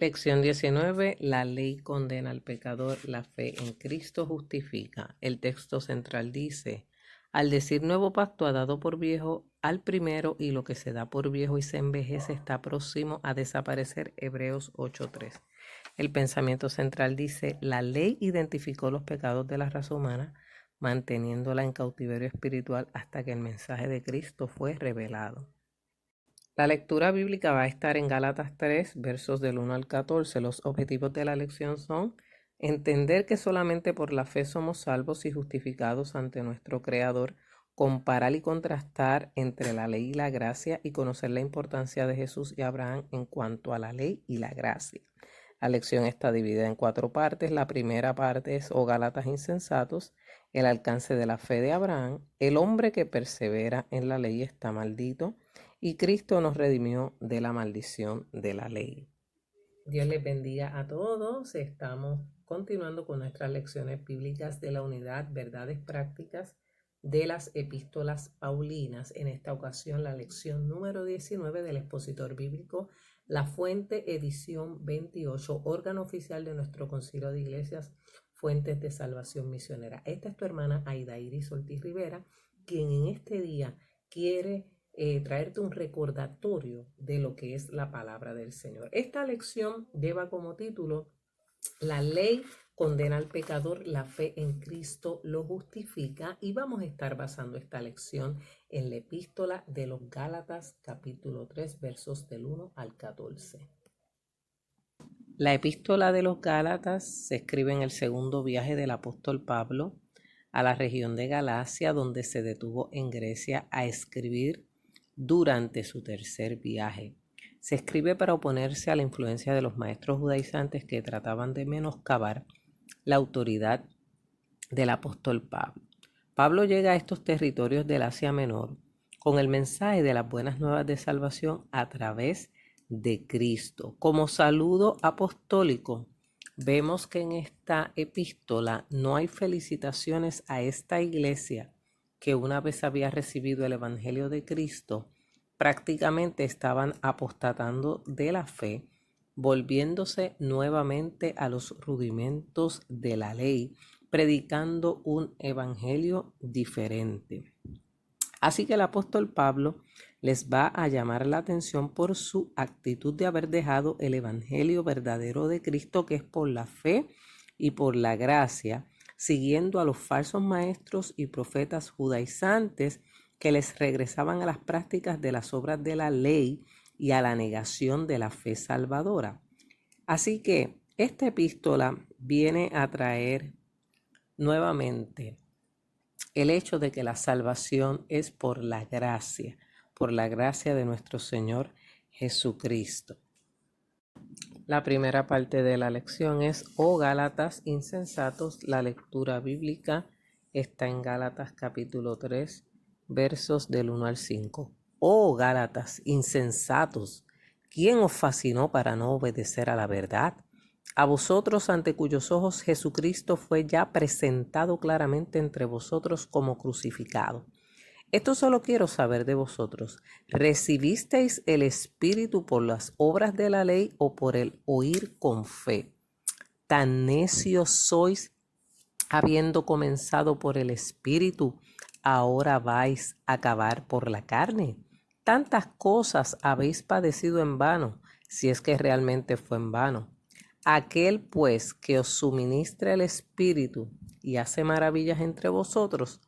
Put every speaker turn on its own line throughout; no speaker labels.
Lección 19. La ley condena al pecador, la fe en Cristo justifica. El texto central dice: al decir nuevo pacto ha dado por viejo al primero, y lo que se da por viejo y se envejece está próximo a desaparecer. Hebreos 8:3. El pensamiento central dice: la ley identificó los pecados de la raza humana, manteniéndola en cautiverio espiritual hasta que el mensaje de Cristo fue revelado. La lectura bíblica va a estar en Gálatas 3, versos del 1 al 14. Los objetivos de la lección son entender que solamente por la fe somos salvos y justificados ante nuestro Creador, comparar y contrastar entre la ley y la gracia y conocer la importancia de Jesús y Abraham en cuanto a la ley y la gracia. La lección está dividida en 4 partes. La primera parte es: oh Gálatas insensatos, el alcance de la fe de Abraham. El hombre que persevera en la ley está maldito, y Cristo nos redimió de la maldición de la ley. Dios les bendiga a todos. Estamos continuando con nuestras lecciones bíblicas de la unidad Verdades Prácticas de las Epístolas Paulinas. En esta ocasión, la lección número 19 del expositor bíblico La Fuente, edición 28, órgano oficial de nuestro Concilio de Iglesias Fuentes de Salvación Misionera. Esta es tu hermana Aida Iris Ortiz Rivera, quien en este día quiere traerte un recordatorio de lo que es la palabra del Señor. Esta lección lleva como título: la ley condena al pecador, la fe en Cristo lo justifica, y vamos a estar basando esta lección en la epístola de los Gálatas, capítulo 3, versos del 1 al 14. La epístola de los Gálatas se escribe en el segundo viaje del apóstol Pablo a la región de Galacia, donde se detuvo en Grecia a escribir durante su tercer viaje. Se escribe para oponerse a la influencia de los maestros judaizantes que trataban de menoscabar la autoridad del apóstol Pablo. Pablo llega a estos territorios del Asia Menor con el mensaje de las buenas nuevas de salvación a través de Cristo. Como saludo apostólico, vemos que en esta epístola no hay felicitaciones a esta iglesia que una vez había recibido el Evangelio de Cristo, prácticamente estaban apostatando de la fe, volviéndose nuevamente a los rudimentos de la ley, predicando un evangelio diferente. Así que el apóstol Pablo les va a llamar la atención por su actitud de haber dejado el evangelio verdadero de Cristo, que es por la fe y por la gracia, siguiendo a los falsos maestros y profetas judaizantes que les regresaban a las prácticas de las obras de la ley y a la negación de la fe salvadora. Así que esta epístola viene a traer nuevamente el hecho de que la salvación es por la gracia de nuestro Señor Jesucristo. La primera parte de la lección es: oh Gálatas insensatos. La lectura bíblica está en Gálatas capítulo 3, versos del 1 al 5. Oh Gálatas insensatos, ¿quién os fascinó para no obedecer a la verdad? A vosotros, ante cuyos ojos Jesucristo fue ya presentado claramente entre vosotros como crucificado. Esto solo quiero saber de vosotros: ¿recibisteis el Espíritu por las obras de la ley o por el oír con fe? Tan necios sois, habiendo comenzado por el Espíritu, ahora vais a acabar por la carne. Tantas cosas habéis padecido en vano, si es que realmente fue en vano. Aquel pues que os suministra el Espíritu y hace maravillas entre vosotros,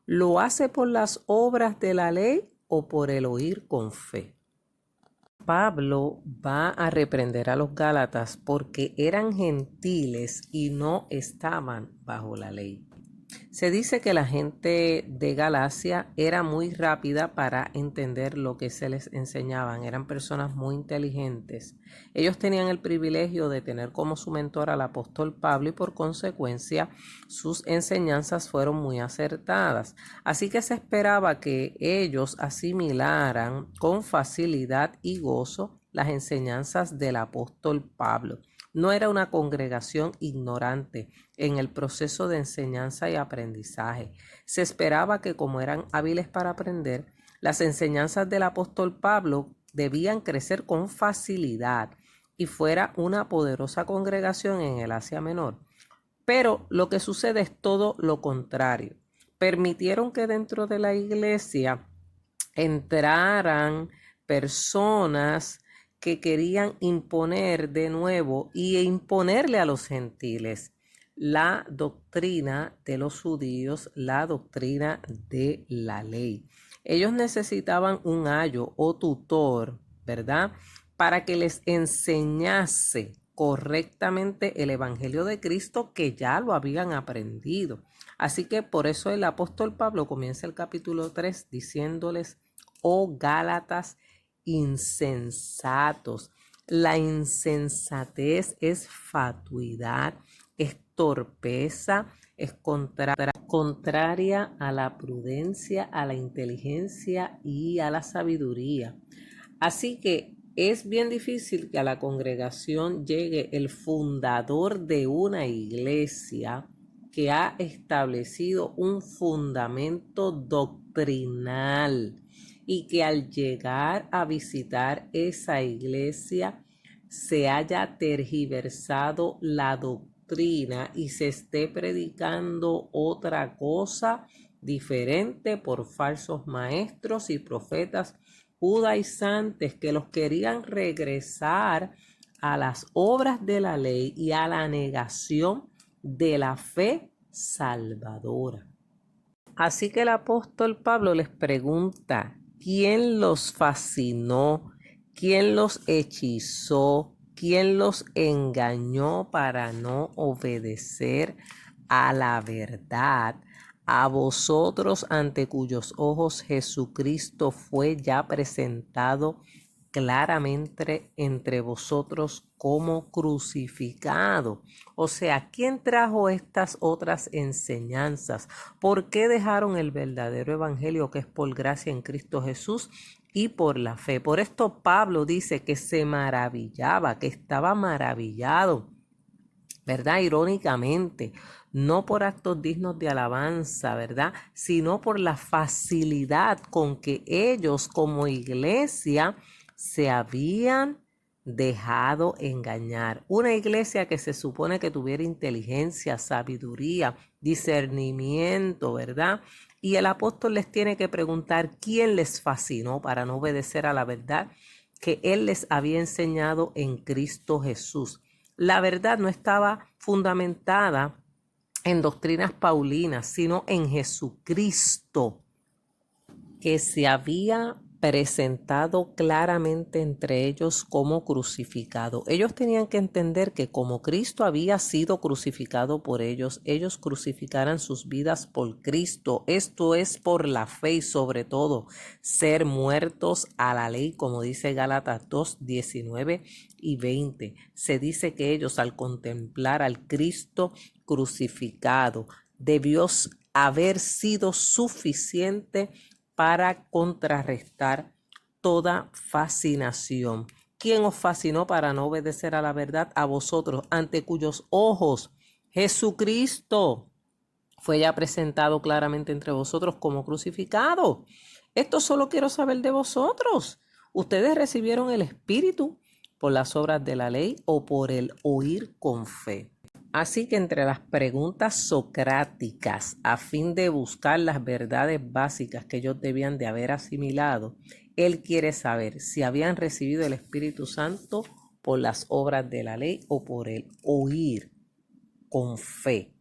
¿lo hace por las obras de la ley o por el oír con fe? Pablo va a reprender a los Gálatas porque eran gentiles y no estaban bajo la ley. Se dice que la gente de Galacia era muy rápida para entender lo que se les enseñaban. Eran personas muy inteligentes. Ellos tenían el privilegio de tener como su mentor al apóstol Pablo, y por consecuencia sus enseñanzas fueron muy acertadas. Así que se esperaba que ellos asimilaran con facilidad y gozo las enseñanzas del apóstol Pablo. No era una congregación ignorante en el proceso de enseñanza y aprendizaje. Se esperaba que, como eran hábiles para aprender, las enseñanzas del apóstol Pablo debían crecer con facilidad, y fuera una poderosa congregación en el Asia Menor. Pero lo que sucede es todo lo contrario. Permitieron que dentro de la iglesia entraran personas que querían imponer de nuevo y imponerle a los gentiles la doctrina de los judíos, la doctrina de la ley. Ellos necesitaban un ayo o tutor, ¿verdad? Para que les enseñase correctamente el Evangelio de Cristo, que ya lo habían aprendido. Así que por eso el apóstol Pablo comienza el capítulo 3 diciéndoles: oh Gálatas insensatos. La insensatez es fatuidad, es torpeza, es contraria a la prudencia, a la inteligencia y a la sabiduría. Así que es bien difícil que a la congregación llegue el fundador de una iglesia que ha establecido un fundamento doctrinal y que al llegar a visitar esa iglesia se haya tergiversado la doctrina y se esté predicando otra cosa diferente por falsos maestros y profetas judaizantes que los querían regresar a las obras de la ley y a la negación de la fe salvadora. Así que el apóstol Pablo les pregunta: ¿quién los fascinó? ¿Quién los hechizó? ¿Quién los engañó para no obedecer a la verdad? A vosotros, ante cuyos ojos Jesucristo fue ya presentado claramente entre vosotros como crucificado. O sea, ¿quién trajo estas otras enseñanzas? ¿Por qué dejaron el verdadero evangelio, que es por gracia en Cristo Jesús y por la fe? Por esto Pablo dice que se maravillaba, que estaba maravillado, ¿verdad? Irónicamente, no por actos dignos de alabanza, ¿verdad? Sino por la facilidad con que ellos como iglesia se habían dejado engañar. Una iglesia que se supone que tuviera inteligencia, sabiduría, discernimiento, ¿verdad? Y el apóstol les tiene que preguntar quién les fascinó para no obedecer a la verdad que él les había enseñado en Cristo Jesús. La verdad no estaba fundamentada en doctrinas paulinas, sino en Jesucristo, que se había presentado claramente entre ellos como crucificado. Ellos tenían que entender que como Cristo había sido crucificado por ellos, ellos crucificaran sus vidas por Cristo. Esto es por la fe y sobre todo ser muertos a la ley, como dice Gálatas 2, 19 y 20. Se dice que ellos, al contemplar al Cristo crucificado, debió haber sido suficiente para contrarrestar toda fascinación. ¿Quién os fascinó para no obedecer a la verdad? A vosotros, ante cuyos ojos Jesucristo fue ya presentado claramente entre vosotros como crucificado. Esto solo quiero saber de vosotros. ¿Ustedes recibieron el Espíritu por las obras de la ley o por el oír con fe? Así que entre las preguntas socráticas, a fin de buscar las verdades básicas que ellos debían de haber asimilado, él quiere saber si habían recibido el Espíritu Santo por las obras de la ley o por el oír con fe.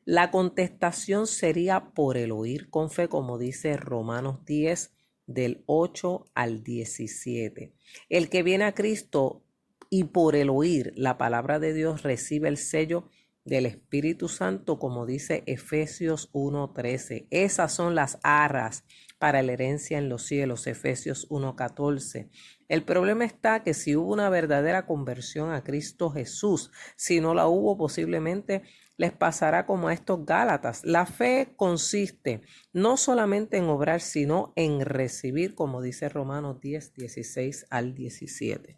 La contestación sería por el oír con fe, como dice Romanos 10, del 8 al 17. El que viene a Cristo y por el oír la palabra de Dios recibe el sello del Espíritu Santo, como dice Efesios 1:13. Esas son las arras para la herencia en los cielos, Efesios 1:14. El problema está que si hubo una verdadera conversión a Cristo Jesús, si no la hubo, posiblemente les pasará como a estos Gálatas. La fe consiste no solamente en obrar, sino en recibir, como dice Romanos 10, 16 al 17.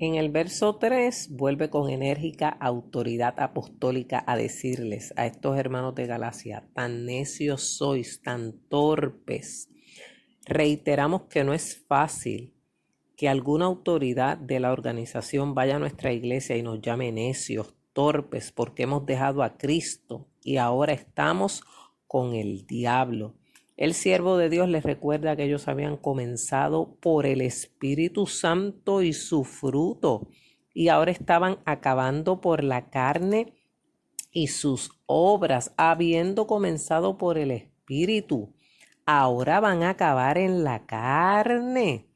En el verso 3 vuelve con enérgica autoridad apostólica a decirles a estos hermanos de Galacia: tan necios sois, tan torpes. Reiteramos que no es fácil que alguna autoridad de la organización vaya a nuestra iglesia y nos llame necios, torpes, porque hemos dejado a Cristo y ahora estamos con el diablo. El siervo de Dios les recuerda que ellos habían comenzado por el Espíritu Santo y su fruto, y ahora estaban acabando por la carne y sus obras, habiendo comenzado por el Espíritu. Ahora van a acabar en la carne.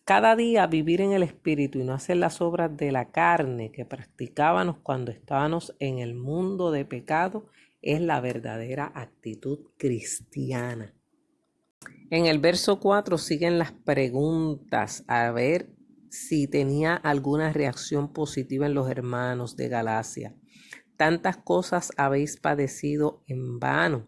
Cada día vivir en el Espíritu y no hacer las obras de la carne que practicábamos cuando estábamos en el mundo de pecado es la verdadera actitud cristiana. En el verso 4 siguen las preguntas a ver si tenía alguna reacción positiva en los hermanos de Galacia. Tantas cosas habéis padecido en vano.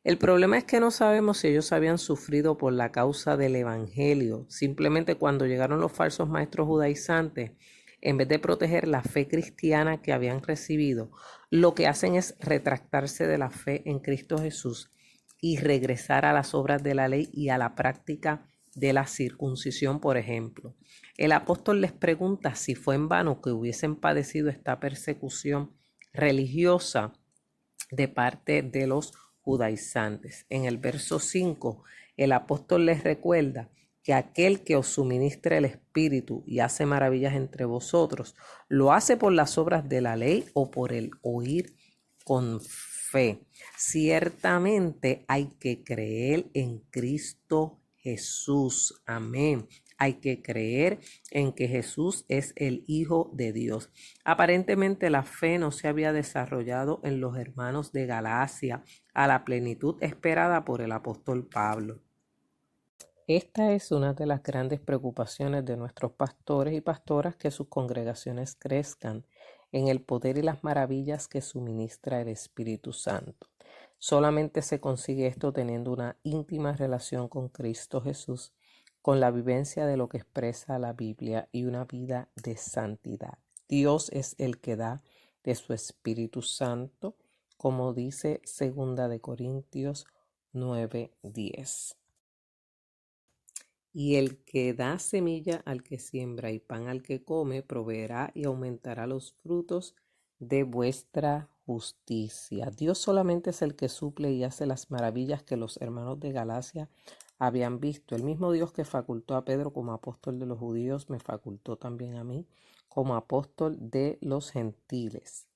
El problema es que no sabemos si ellos habían sufrido por la causa del evangelio. Simplemente cuando llegaron los falsos maestros judaizantes, en vez de proteger la fe cristiana que habían recibido, lo que hacen es retractarse de la fe en Cristo Jesús y regresar a las obras de la ley y a la práctica de la circuncisión, por ejemplo. El apóstol les pregunta si fue en vano que hubiesen padecido esta persecución religiosa de parte de los judaizantes. En el verso 5, el apóstol les recuerda que aquel que os suministra el Espíritu y hace maravillas entre vosotros, lo hace por las obras de la ley o por el oír con fe. Ciertamente hay que creer en Cristo Jesús. Amén. Hay que creer en que Jesús es el Hijo de Dios. Aparentemente la fe no se había desarrollado en los hermanos de Galacia a la plenitud esperada por el apóstol Pablo. Esta es una de las grandes preocupaciones de nuestros pastores y pastoras, que sus congregaciones crezcan en el poder y las maravillas que suministra el Espíritu Santo. Solamente se consigue esto teniendo una íntima relación con Cristo Jesús, con la vivencia de lo que expresa la Biblia y una vida de santidad. Dios es el que da de su Espíritu Santo, como dice 2 de Corintios 9:10. Y el que da semilla al que siembra y pan al que come, proveerá y aumentará los frutos de vuestra justicia. Dios solamente es el que suple y hace las maravillas que los hermanos de Galacia habían visto. El mismo Dios que facultó a Pedro como apóstol de los judíos, me facultó también a mí como apóstol de los gentiles.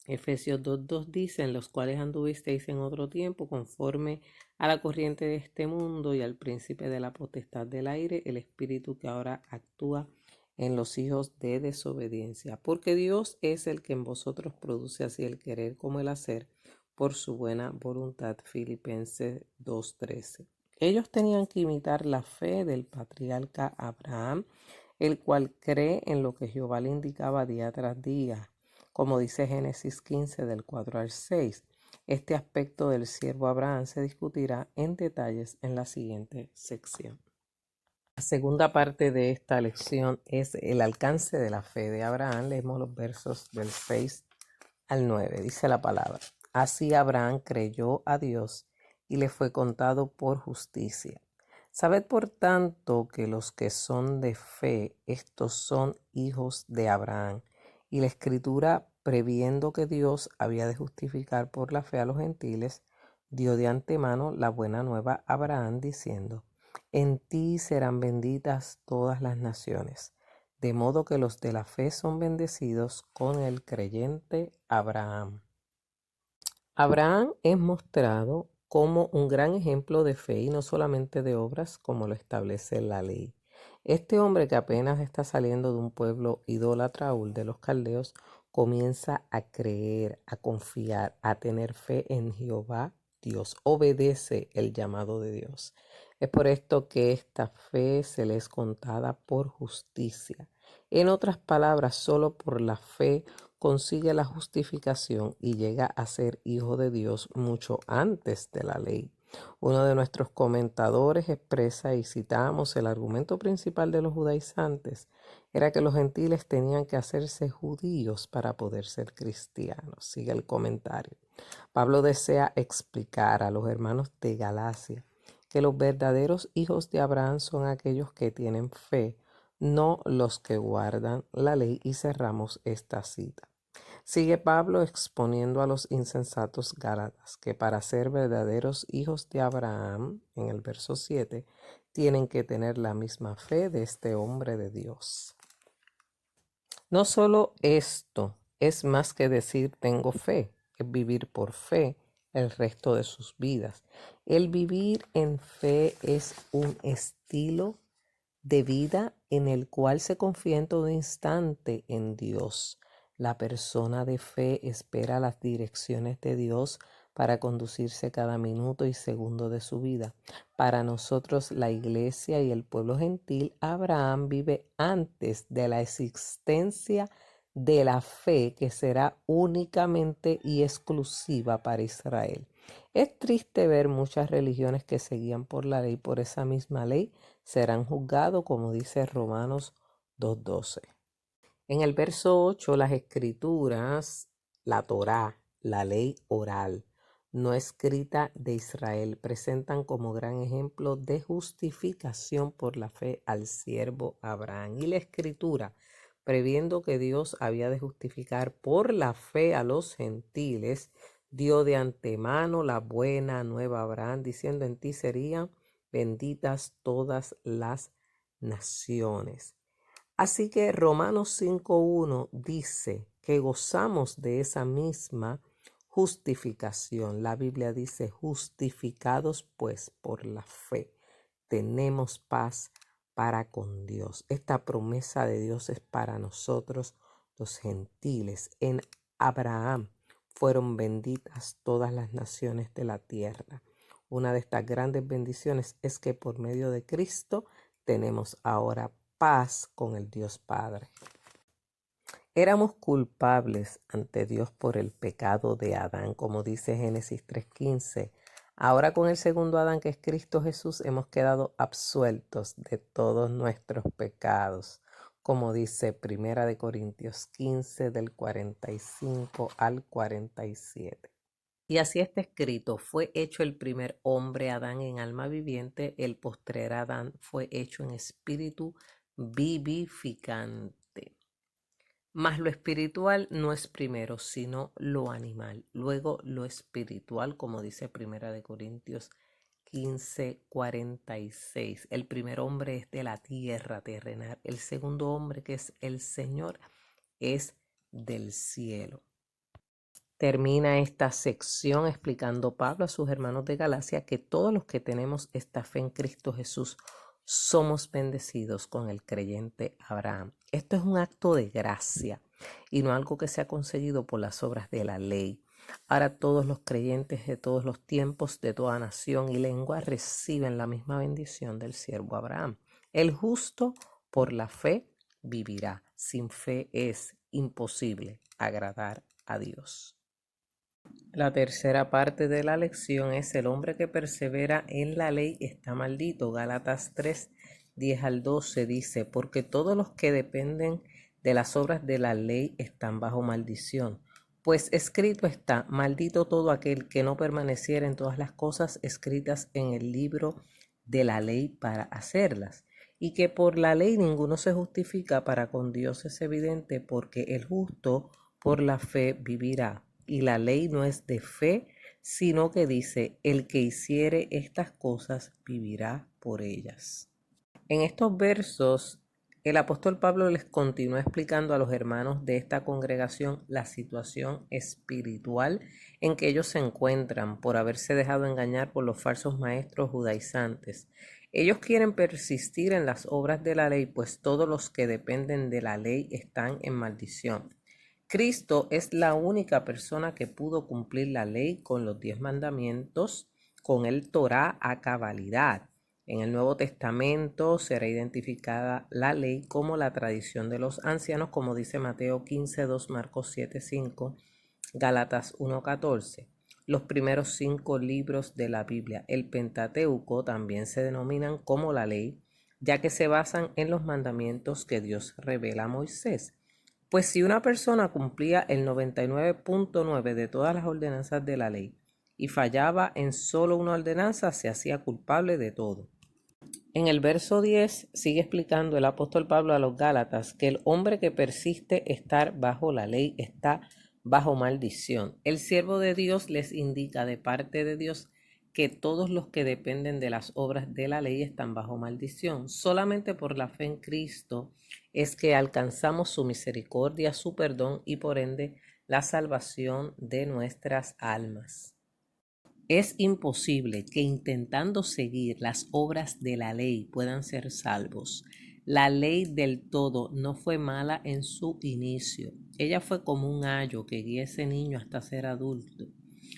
Efesios 2:2 dice: en los cuales anduvisteis en otro tiempo, conforme a la corriente de este mundo y al príncipe de la potestad del aire, el espíritu que ahora actúa en los hijos de desobediencia. Porque Dios es el que en vosotros produce así el querer como el hacer por su buena voluntad. Filipenses 2:13. Ellos tenían que imitar la fe del patriarca Abraham, el cual cree en lo que Jehová le indicaba día tras día. Como dice Génesis 15 del 4 al 6, este aspecto del siervo Abraham se discutirá en detalles en la siguiente sección. La segunda parte de esta lección es el alcance de la fe de Abraham. Leemos los versos del 6 al 9. Dice la palabra: así Abraham creyó a Dios y le fue contado por justicia. Sabed por tanto que los que son de fe, estos son hijos de Abraham. Y la Escritura, previendo que Dios había de justificar por la fe a los gentiles, dio de antemano la buena nueva a Abraham, diciendo: en ti serán benditas todas las naciones. De modo que los de la fe son bendecidos con el creyente Abraham. Abraham es mostrado como un gran ejemplo de fe y no solamente de obras como lo establece la ley. Este hombre, que apenas está saliendo de un pueblo idólatra, Ur de los Caldeos, comienza a creer, a confiar, a tener fe en Jehová Dios. Obedece el llamado de Dios. Es por esto que esta fe se le es contada por justicia. En otras palabras, solo por la fe consigue la justificación y llega a ser hijo de Dios mucho antes de la ley. Uno de nuestros comentadores expresa, y citamos: el argumento principal de los judaizantes era que los gentiles tenían que hacerse judíos para poder ser cristianos. Sigue el comentario. Pablo desea explicar a los hermanos de Galacia que los verdaderos hijos de Abraham son aquellos que tienen fe, no los que guardan la ley. Y cerramos esta cita. Sigue Pablo exponiendo a los insensatos gálatas que para ser verdaderos hijos de Abraham, en el verso 7, tienen que tener la misma fe de este hombre de Dios. No solo esto, es más que decir tengo fe, es vivir por fe el resto de sus vidas. El vivir en fe es un estilo de vida en el cual se confía en todo instante en Dios. La persona de fe espera las direcciones de Dios para conducirse cada minuto y segundo de su vida. Para nosotros, la iglesia y el pueblo gentil, Abraham vive antes de la existencia de la fe que será únicamente y exclusiva para Israel. Es triste ver muchas religiones que seguían por la ley, por esa misma ley serán juzgados, como dice Romanos 2:12. En el verso 8, las escrituras, la Torá, la ley oral, no escrita de Israel, presentan como gran ejemplo de justificación por la fe al siervo Abraham. Y la escritura, previendo que Dios había de justificar por la fe a los gentiles, dio de antemano la buena nueva a Abraham, diciendo: en ti serían benditas todas las naciones. Así que Romanos 5:1 dice que gozamos de esa misma justificación. La Biblia dice: justificados pues por la fe, tenemos paz para con Dios. Esta promesa de Dios es para nosotros los gentiles. En Abraham fueron benditas todas las naciones de la tierra. Una de estas grandes bendiciones es que por medio de Cristo tenemos ahora paz con el Dios Padre. Éramos culpables ante Dios por el pecado de Adán, como dice Génesis 3:15. Ahora con el segundo Adán, que es Cristo Jesús, hemos quedado absueltos de todos nuestros pecados, como dice Primera de Corintios 15 del 45 al 47. Y así está escrito: fue hecho el primer hombre Adán en alma viviente, el postrer Adán fue hecho en espíritu vivificante. Mas lo espiritual no es primero, sino lo animal. Luego lo espiritual, como dice Primera de Corintios 15:46. El primer hombre es de la tierra terrenal. El segundo hombre, que es el Señor, es del cielo. Termina esta sección explicando Pablo a sus hermanos de Galacia que todos los que tenemos esta fe en Cristo Jesús somos bendecidos con el creyente Abraham. Esto es un acto de gracia y no algo que se ha conseguido por las obras de la ley. Ahora todos los creyentes de todos los tiempos, de toda nación y lengua, reciben la misma bendición del siervo Abraham. El justo por la fe vivirá. Sin fe es imposible agradar a Dios. La tercera parte de la lección es: el hombre que persevera en la ley está maldito. Gálatas 3:10 al 12 dice: porque todos los que dependen de las obras de la ley están bajo maldición. Pues escrito está: maldito todo aquel que no permaneciera en todas las cosas escritas en el libro de la ley para hacerlas. Y que por la ley ninguno se justifica para con Dios es evidente, porque el justo por la fe vivirá. Y la ley no es de fe, sino que dice: el que hiciere estas cosas vivirá por ellas. En estos versos, el apóstol Pablo les continúa explicando a los hermanos de esta congregación la situación espiritual en que ellos se encuentran por haberse dejado engañar por los falsos maestros judaizantes. Ellos quieren persistir en las obras de la ley, pues todos los que dependen de la ley están en maldición. Cristo es la única persona que pudo cumplir la ley con los 10 mandamientos, con el Torá a cabalidad. En el Nuevo Testamento será identificada la ley como la tradición de los ancianos, como dice Mateo 15:2, Marcos 7:5, Gálatas 1:14. Los primeros 5 libros de la Biblia, el Pentateuco, también se denominan como la ley, ya que se basan en los mandamientos que Dios revela a Moisés. Pues si una persona cumplía el 99.9 de todas las ordenanzas de la ley y fallaba en solo una ordenanza, se hacía culpable de todo. En el verso 10 sigue explicando el apóstol Pablo a los Gálatas que el hombre que persiste estar bajo la ley está bajo maldición. El siervo de Dios les indica de parte de Dios que todos los que dependen de las obras de la ley están bajo maldición. Solamente por la fe en Cristo es que alcanzamos su misericordia, su perdón y por ende la salvación de nuestras almas. Es imposible que intentando seguir las obras de la ley puedan ser salvos. La ley del todo no fue mala en su inicio. Ella fue como un ayo que guía a ese niño hasta ser adulto.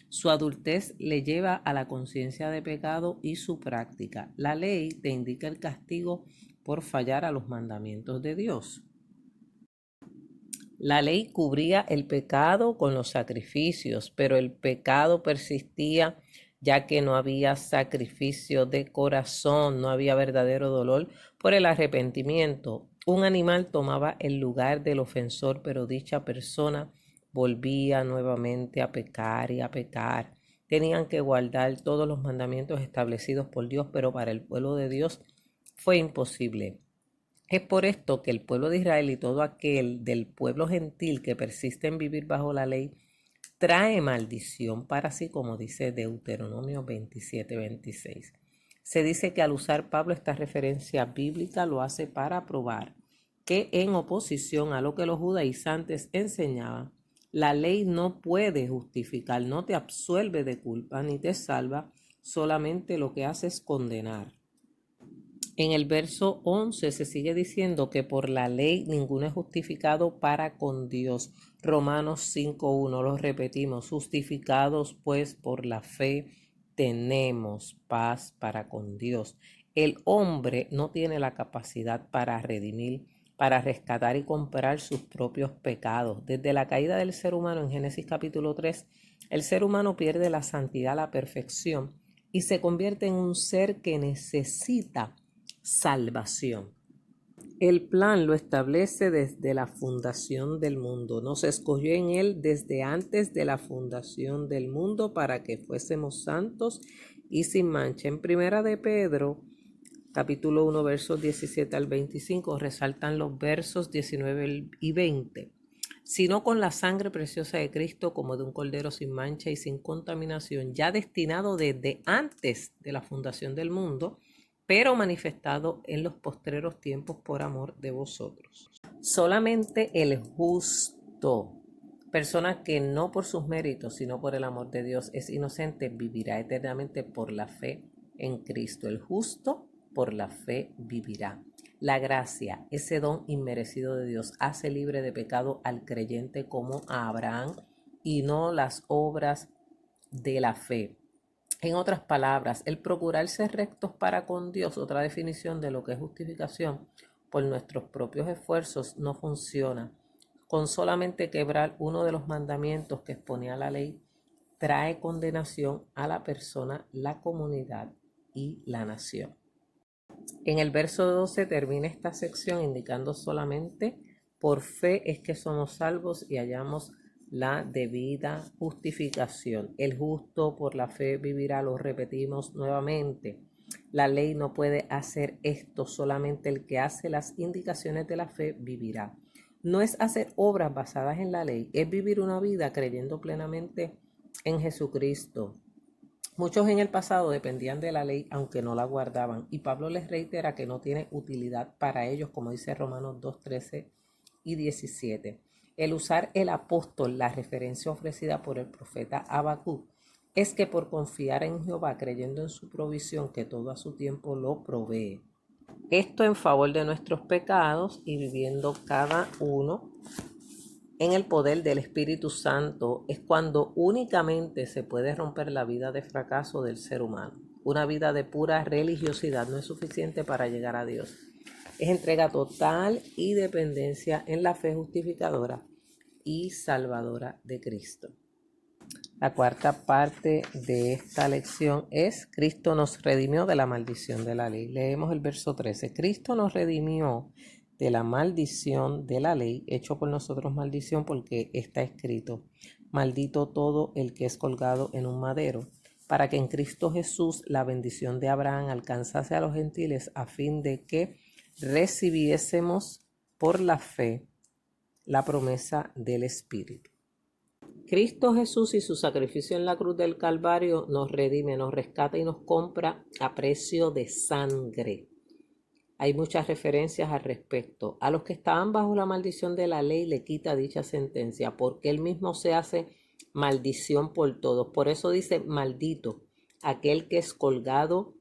Su adultez le lleva a la conciencia de pecado y su práctica. La ley te indica el castigo por fallar a los mandamientos de Dios. La ley cubría el pecado con los sacrificios, pero el pecado persistía ya que no había sacrificio de corazón, no había verdadero dolor por el arrepentimiento. Un animal tomaba el lugar del ofensor, pero dicha persona volvía nuevamente a pecar y a pecar. Tenían que guardar todos los mandamientos establecidos por Dios, pero para el pueblo de Dios fue imposible. Es por esto que el pueblo de Israel y todo aquel del pueblo gentil que persiste en vivir bajo la ley trae maldición para sí, como dice Deuteronomio 27:26. Se dice que al usar Pablo esta referencia bíblica lo hace para probar que en oposición a lo que los judaizantes enseñaban, la ley no puede justificar, no te absuelve de culpa ni te salva, solamente lo que hace es condenar. En el verso 11 se sigue diciendo que por la ley ninguno es justificado para con Dios. Romanos 5:1, lo repetimos, justificados pues por la fe tenemos paz para con Dios. El hombre no tiene la capacidad para redimir, para rescatar y comprar sus propios pecados. Desde la caída del ser humano en Génesis capítulo 3, el ser humano pierde la santidad, la perfección y se convierte en un ser que necesita salvación. El plan lo establece desde la fundación del mundo. Nos escogió en él desde antes de la fundación del mundo para que fuésemos santos y sin mancha. En primera de Pedro, capítulo 1, versos 17 al 25, resaltan los versos 19 y 20. Sino con la sangre preciosa de Cristo, como de un cordero sin mancha y sin contaminación, ya destinado desde antes de la fundación del mundo, pero manifestado en los postreros tiempos por amor de vosotros. Solamente el justo, persona que no por sus méritos, sino por el amor de Dios es inocente, vivirá eternamente por la fe en Cristo. El justo por la fe vivirá. La gracia, ese don inmerecido de Dios, hace libre de pecado al creyente como a Abraham y no las obras de la fe. En otras palabras, el procurar ser rectos para con Dios, otra definición de lo que es justificación, por nuestros propios esfuerzos no funciona. Con solamente quebrar uno de los mandamientos que exponía la ley, trae condenación a la persona, la comunidad y la nación. En el verso 12 termina esta sección indicando solamente por fe es que somos salvos y hallamos la debida justificación. El justo por la fe vivirá, lo repetimos nuevamente. La ley no puede hacer esto, solamente el que hace las indicaciones de la fe vivirá. No es hacer obras basadas en la ley, es vivir una vida creyendo plenamente en Jesucristo. Muchos en el pasado dependían de la ley aunque no la guardaban y Pablo les reitera que no tiene utilidad para ellos, como dice Romanos 2:13 y 17. El usar el apóstol, la referencia ofrecida por el profeta Habacuc, es que por confiar en Jehová, creyendo en su provisión, que todo a su tiempo lo provee. Esto en favor de nuestros pecados y viviendo cada uno en el poder del Espíritu Santo es cuando únicamente se puede romper la vida de fracaso del ser humano. Una vida de pura religiosidad no es suficiente para llegar a Dios. Es entrega total y dependencia en la fe justificadora y salvadora de Cristo. La cuarta parte de esta lección es: Cristo nos redimió de la maldición de la ley. Leemos el verso 13. Cristo nos redimió de la maldición de la ley, hecho por nosotros maldición porque está escrito: maldito todo el que es colgado en un madero, para que en Cristo Jesús la bendición de Abraham alcanzase a los gentiles a fin de que recibiésemos por la fe la promesa del Espíritu. Cristo Jesús y su sacrificio en la cruz del Calvario nos redime, nos rescata y nos compra a precio de sangre. Hay muchas referencias al respecto. A los que estaban bajo la maldición de la ley le quita dicha sentencia, porque él mismo se hace maldición por todos. Por eso dice maldito aquel que es colgado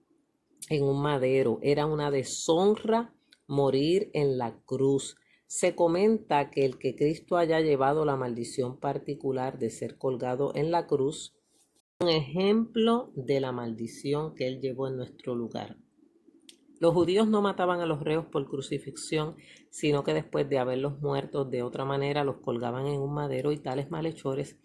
en un madero. Era una deshonra morir en la cruz. Se comenta que el que Cristo haya llevado la maldición particular de ser colgado en la cruz, un ejemplo de la maldición que él llevó en nuestro lugar. Los judíos no mataban a los reos por crucifixión, sino que después de haberlos muerto de otra manera los colgaban en un madero, y tales malhechores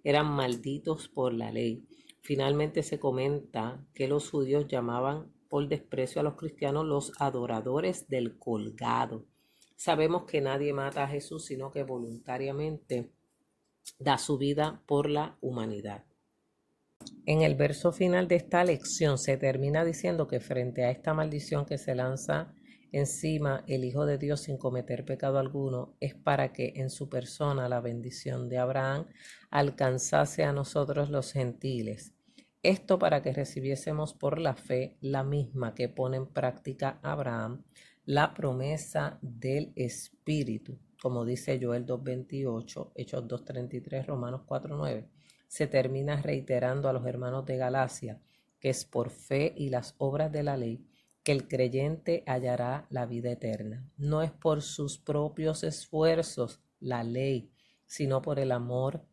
eran malditos por la ley. Finalmente se comenta que los judíos llamaban por desprecio a los cristianos los adoradores del colgado. Sabemos que nadie mata a Jesús, sino que voluntariamente da su vida por la humanidad. En el verso final de esta lección se termina diciendo que frente a esta maldición que se lanza encima el Hijo de Dios sin cometer pecado alguno, es para que en su persona la bendición de Abraham alcanzase a nosotros los gentiles. Esto para que recibiésemos por la fe la misma que pone en práctica Abraham, la promesa del Espíritu, como dice Joel 2:28, Hechos 2:33, Romanos 4:9. Se termina reiterando a los hermanos de Galacia que es por fe y las obras de la ley que el creyente hallará la vida eterna. No es por sus propios esfuerzos la ley, sino por el amor,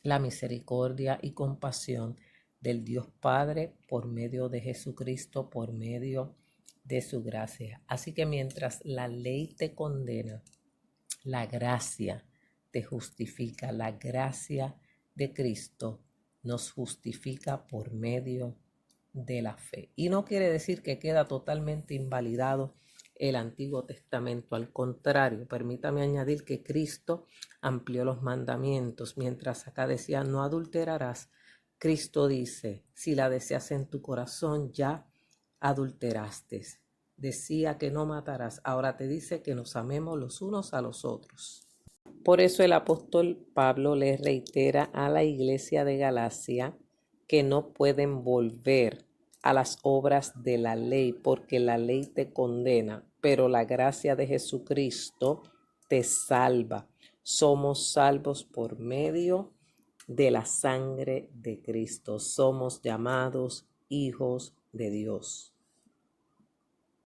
la misericordia y compasión del Dios Padre por medio de Jesucristo, por medio de su gracia. Así que mientras la ley te condena, la gracia te justifica, la gracia de Cristo nos justifica por medio de la fe. Y no quiere decir que queda totalmente invalidado el Antiguo Testamento. Al contrario, permítame añadir que Cristo amplió los mandamientos. Mientras acá decía no adulterarás, Cristo dice, si la deseas en tu corazón ya adulteraste. Decía que no matarás, ahora te dice que nos amemos los unos a los otros. Por eso el apóstol Pablo le reitera a la iglesia de Galacia que no pueden volver a las obras de la ley, porque la ley te condena, pero la gracia de Jesucristo te salva. Somos salvos por medio de la sangre de Cristo. Somos llamados hijos de Dios.